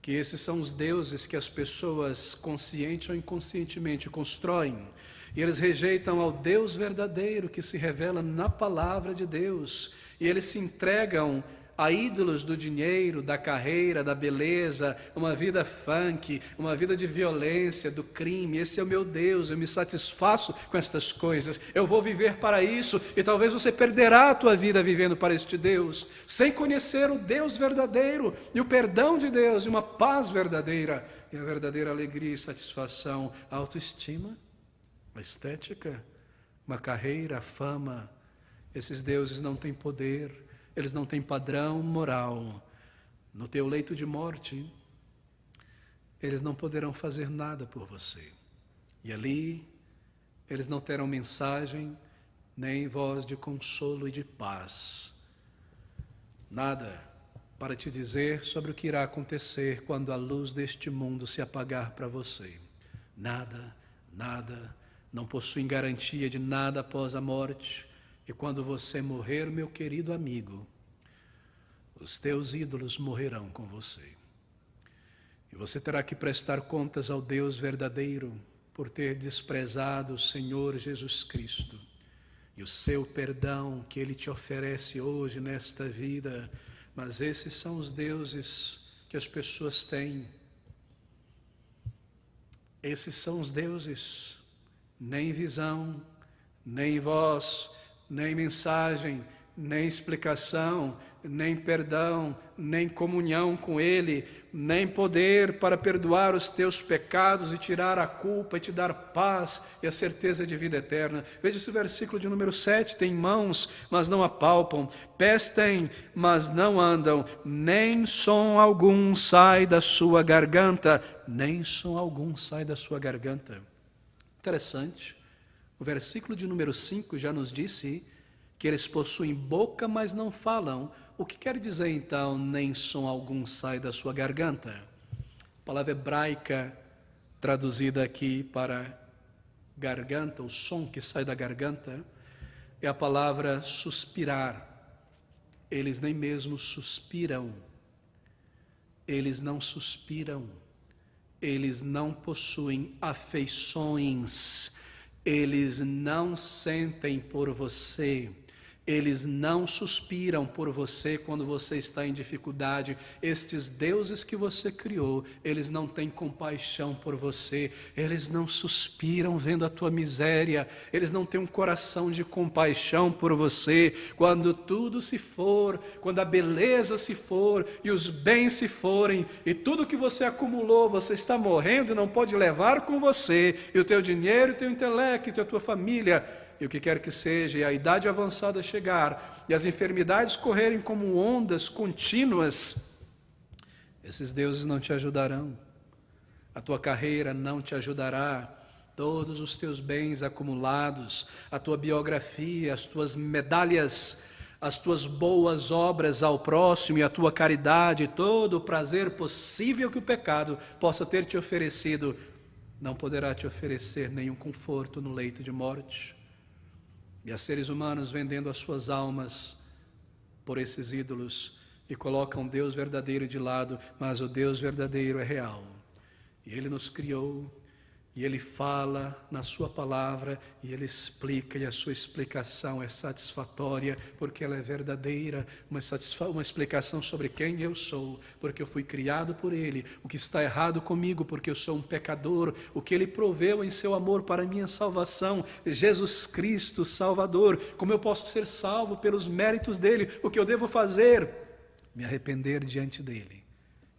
Que esses são os deuses que as pessoas, consciente ou inconscientemente, constroem. E eles rejeitam ao Deus verdadeiro que se revela na palavra de Deus. E eles se entregam a ídolos do dinheiro, da carreira, da beleza, uma vida funk, uma vida de violência, do crime. Esse é o meu Deus, eu me satisfaço com estas coisas, eu vou viver para isso. E talvez você perderá a tua vida vivendo para este Deus, sem conhecer o Deus verdadeiro, e o perdão de Deus, e uma paz verdadeira, e a verdadeira alegria e satisfação, a autoestima, a estética, uma carreira, a fama. Esses deuses não têm poder, eles não têm padrão moral. No teu leito de morte, eles não poderão fazer nada por você. E ali, eles não terão mensagem, nem voz de consolo e de paz. Nada para te dizer sobre o que irá acontecer quando a luz deste mundo se apagar para você. Nada, nada, não possuem garantia de nada após a morte. E quando você morrer, meu querido amigo, os teus ídolos morrerão com você. E você terá que prestar contas ao Deus verdadeiro por ter desprezado o Senhor Jesus Cristo. E o seu perdão que Ele te oferece hoje nesta vida. Mas esses são os deuses que as pessoas têm. Esses são os deuses. Nem visão, nem voz, nem mensagem, nem explicação, nem perdão, nem comunhão com Ele, nem poder para perdoar os teus pecados e tirar a culpa e te dar paz e a certeza de vida eterna. Veja esse versículo de número 7, tem mãos, mas não apalpam, pés têm, mas não andam, nem som algum sai da sua garganta, nem som algum sai da sua garganta. Interessante, o versículo de número 5 já nos disse que eles possuem boca, mas não falam. O que quer dizer então, nem som algum sai da sua garganta? A palavra hebraica traduzida aqui para garganta, o som que sai da garganta, é a palavra suspirar. Eles nem mesmo suspiram, eles não suspiram, eles não possuem afeições, eles não sentem por você. Eles não suspiram por você quando você está em dificuldade. Estes deuses que você criou, eles não têm compaixão por você. Eles não suspiram vendo a tua miséria. Eles não têm um coração de compaixão por você. Quando tudo se for, quando a beleza se for e os bens se forem e tudo que você acumulou, você está morrendo e não pode levar com você, e o teu dinheiro, o teu intelecto, a tua família, e o que quer que seja, e a idade avançada chegar, e as enfermidades correrem como ondas contínuas, esses deuses não te ajudarão, a tua carreira não te ajudará, todos os teus bens acumulados, a tua biografia, as tuas medalhas, as tuas boas obras ao próximo e a tua caridade, todo o prazer possível que o pecado possa ter te oferecido, não poderá te oferecer nenhum conforto no leito de morte. E há seres humanos vendendo as suas almas por esses ídolos e colocam Deus verdadeiro de lado, mas o Deus verdadeiro é real. E Ele nos criou, e Ele fala na sua palavra, e Ele explica, e a sua explicação é satisfatória, porque ela é verdadeira, uma explicação sobre quem eu sou, porque eu fui criado por Ele, o que está errado comigo, porque eu sou um pecador, o que Ele proveu em seu amor para a minha salvação, Jesus Cristo Salvador, como eu posso ser salvo pelos méritos dEle, o que eu devo fazer? Me arrepender diante dEle.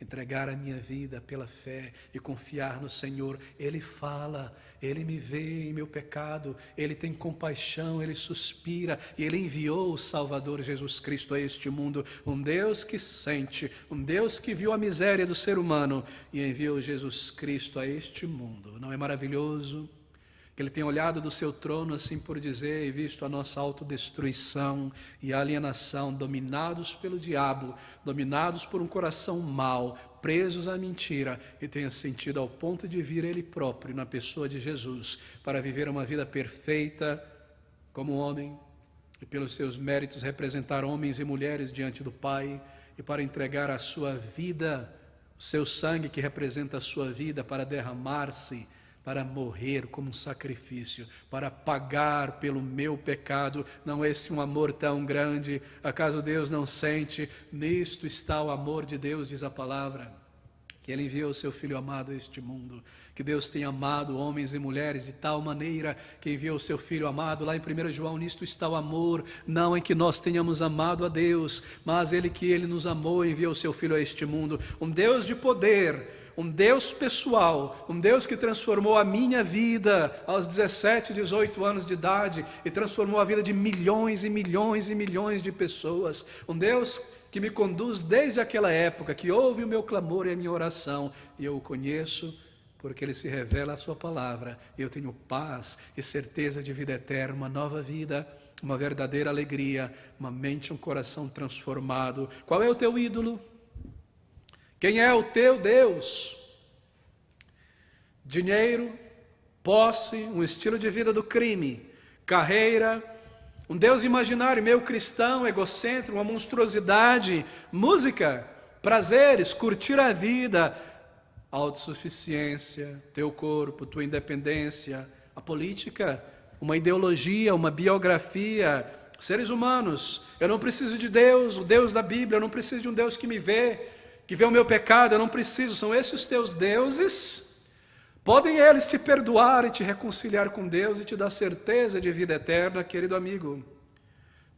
Entregar a minha vida pela fé e confiar no Senhor. Ele fala, Ele me vê em meu pecado, Ele tem compaixão, Ele suspira, e Ele enviou o Salvador Jesus Cristo a este mundo, um Deus que sente, um Deus que viu a miséria do ser humano e enviou Jesus Cristo a este mundo. Não é maravilhoso? Que Ele tem olhado do seu trono, assim por dizer, e visto a nossa autodestruição e alienação, dominados pelo diabo, dominados por um coração mau, presos à mentira, e tenha sentido ao ponto de vir Ele próprio, na pessoa de Jesus, para viver uma vida perfeita como homem, e pelos seus méritos representar homens e mulheres diante do Pai, e para entregar a sua vida, o seu sangue que representa a sua vida, para derramar-se, para morrer como um sacrifício, para pagar pelo meu pecado. Não é esse um amor tão grande? Acaso Deus não sente? Nisto está o amor de Deus, diz a palavra, que Ele enviou o seu Filho amado a este mundo, que Deus tem amado homens e mulheres de tal maneira que enviou o seu Filho amado. Lá em 1 João, nisto está o amor, não em que nós tenhamos amado a Deus, mas Ele nos amou e enviou o seu Filho a este mundo, um Deus de poder, um Deus pessoal, um Deus que transformou a minha vida aos 17, 18 anos de idade e transformou a vida de milhões e milhões e milhões de pessoas, um Deus que me conduz desde aquela época, que ouve o meu clamor e a minha oração, e eu o conheço porque Ele se revela a sua palavra, e eu tenho paz e certeza de vida eterna, uma nova vida, uma verdadeira alegria, uma mente, um coração transformado. Qual é o teu ídolo? Quem é o teu Deus? Dinheiro, posse, um estilo de vida do crime, carreira, um Deus imaginário, meio cristão, egocêntrico, uma monstruosidade, música, prazeres, curtir a vida, autossuficiência, teu corpo, tua independência, a política, uma ideologia, uma biografia, seres humanos. Eu não preciso de Deus, o Deus da Bíblia, eu não preciso de um Deus que me vê o meu pecado, eu não preciso. São esses os teus deuses? Podem eles te perdoar e te reconciliar com Deus e te dar certeza de vida eterna, querido amigo?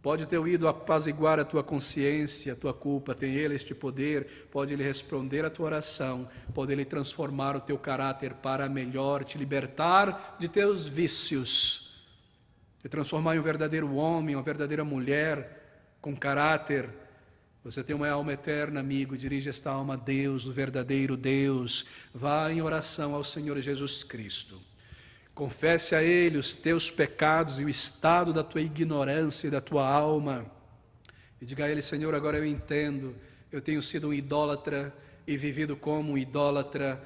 Pode o teu ídolo apaziguar a tua consciência, a tua culpa, tem ele este poder, pode ele responder à tua oração, pode ele transformar o teu caráter para melhor, te libertar de teus vícios, te transformar em um verdadeiro homem, uma verdadeira mulher com caráter. Você tem uma alma eterna, amigo, dirige esta alma a Deus, o verdadeiro Deus. Vá em oração ao Senhor Jesus Cristo. Confesse a Ele os teus pecados e o estado da tua ignorância e da tua alma. E diga a Ele: Senhor, agora eu entendo, eu tenho sido um idólatra e vivido como um idólatra.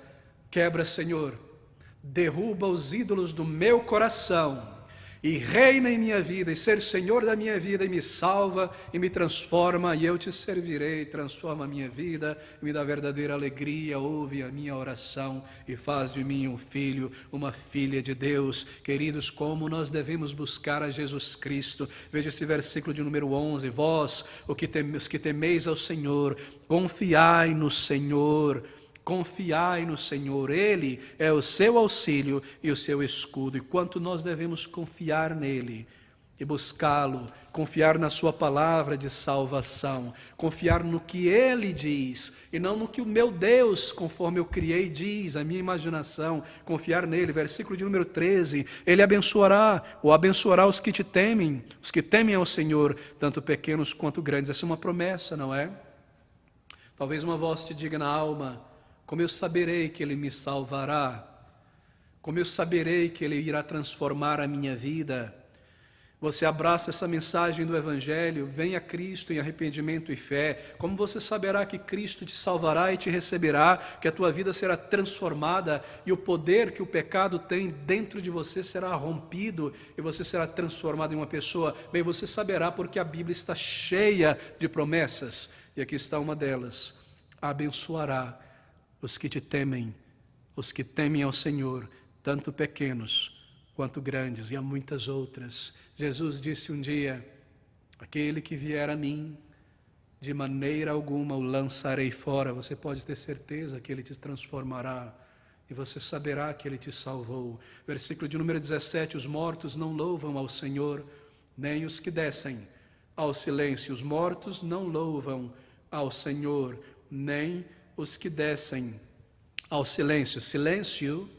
Quebra, Senhor, derruba os ídolos do meu coração e reina em minha vida, e ser Senhor da minha vida, e me salva, e me transforma, e eu te servirei. Transforma a minha vida, e me dá verdadeira alegria. Ouve a minha oração, e faz de mim um filho, uma filha de Deus. Queridos, como nós devemos buscar a Jesus Cristo. Veja esse versículo de número 11, vós, os que temeis ao Senhor, confiai no Senhor. Confiai no Senhor, Ele é o seu auxílio e o seu escudo. E quanto nós devemos confiar nele e buscá-lo, confiar na sua palavra de salvação, confiar no que Ele diz e não no que o meu Deus, conforme eu criei, diz, a minha imaginação, confiar nele. Versículo de número 13, Ele abençoará os que te temem, os que temem ao Senhor, tanto pequenos quanto grandes. Essa é uma promessa, não é? Talvez uma voz te diga na alma: como eu saberei que Ele me salvará? Como eu saberei que Ele irá transformar a minha vida? Você abraça essa mensagem do Evangelho, vem a Cristo em arrependimento e fé. Como você saberá que Cristo te salvará e te receberá, que a tua vida será transformada e o poder que o pecado tem dentro de você será rompido e você será transformado em uma pessoa? Bem, você saberá porque a Bíblia está cheia de promessas. E aqui está uma delas: abençoará os que te temem, os que temem ao Senhor, tanto pequenos quanto grandes. E há muitas outras. Jesus disse um dia: aquele que vier a mim, de maneira alguma o lançarei fora. Você pode ter certeza que Ele te transformará e você saberá que Ele te salvou. Versículo de número 17, os mortos não louvam ao Senhor, nem os que descem ao silêncio. Os mortos não louvam ao Senhor, nem os que descem ao silêncio. Silêncio,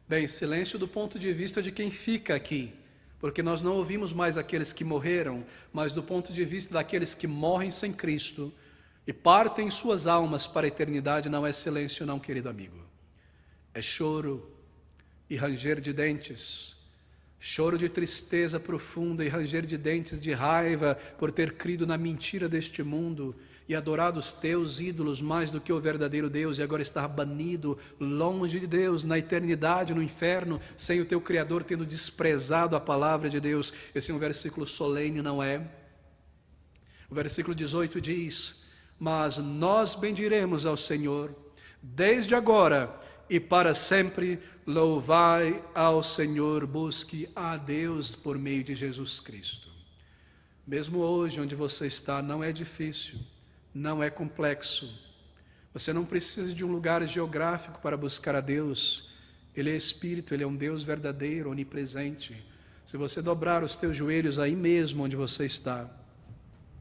bem, silêncio do ponto de vista de quem fica aqui, porque nós não ouvimos mais aqueles que morreram, mas do ponto de vista daqueles que morrem sem Cristo e partem suas almas para a eternidade. Não é silêncio não, querido amigo. É choro e ranger de dentes, choro de tristeza profunda e ranger de dentes de raiva por ter crido na mentira deste mundo e adorado os teus ídolos mais do que o verdadeiro Deus, e agora estar banido, longe de Deus, na eternidade, no inferno, sem o teu Criador, tendo desprezado a palavra de Deus. Esse é um versículo solene, não é? O versículo 18 diz: mas nós bendiremos ao Senhor, desde agora e para sempre. Louvai ao Senhor, busque a Deus por meio de Jesus Cristo. Mesmo hoje, onde você está, não é difícil, não é complexo. Você não precisa de um lugar geográfico para buscar a Deus. Ele é Espírito, Ele é um Deus verdadeiro, onipresente. Se você dobrar os teus joelhos aí mesmo onde você está,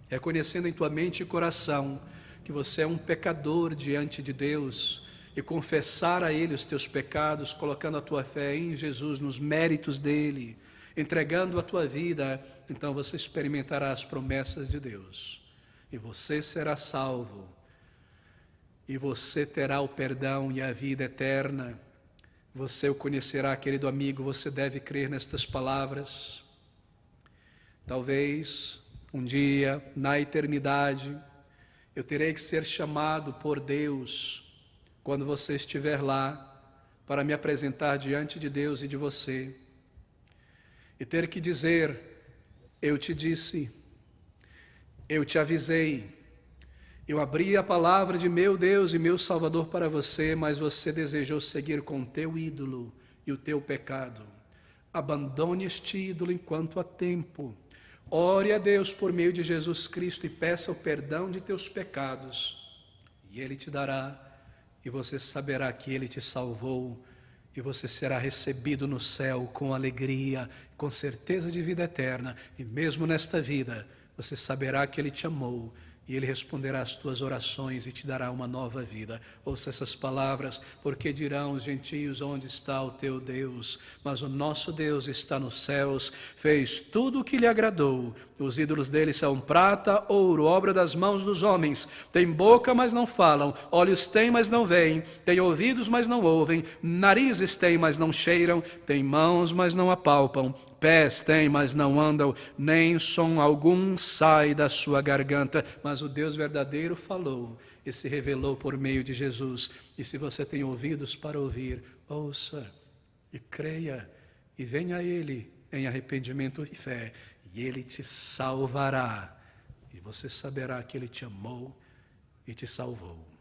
reconhecendo em tua mente e coração que você é um pecador diante de Deus, e confessar a Ele os teus pecados, colocando a tua fé em Jesus, nos méritos dEle, entregando a tua vida, então você experimentará as promessas de Deus. E você será salvo, e você terá o perdão e a vida eterna. Você o conhecerá, querido amigo. Você deve crer nestas palavras. Talvez um dia, na eternidade, eu terei que ser chamado por Deus, quando você estiver lá, para me apresentar diante de Deus e de você, e ter que dizer: eu te disse, eu te avisei, eu abri a palavra de meu Deus e meu Salvador para você, mas você desejou seguir com o teu ídolo e o teu pecado. Abandone este ídolo enquanto há tempo. Ore a Deus por meio de Jesus Cristo e peça o perdão de teus pecados, e Ele te dará, e você saberá que Ele te salvou, e você será recebido no céu com alegria, com certeza de vida eterna. E mesmo nesta vida, você saberá que Ele te amou, e Ele responderá às tuas orações e te dará uma nova vida. Ouça essas palavras, porque dirão os gentios: onde está o teu Deus? Mas o nosso Deus está nos céus, fez tudo o que lhe agradou. Os ídolos dele são prata, ouro, obra das mãos dos homens. Tem boca, mas não falam, olhos têm, mas não veem, tem ouvidos, mas não ouvem, narizes têm, mas não cheiram, tem mãos, mas não apalpam, pés têm, mas não andam, nem som algum sai da sua garganta. Mas o Deus verdadeiro falou e se revelou por meio de Jesus. E se você tem ouvidos para ouvir, ouça e creia, e venha a Ele em arrependimento e fé, e Ele te salvará, e você saberá que Ele te amou e te salvou.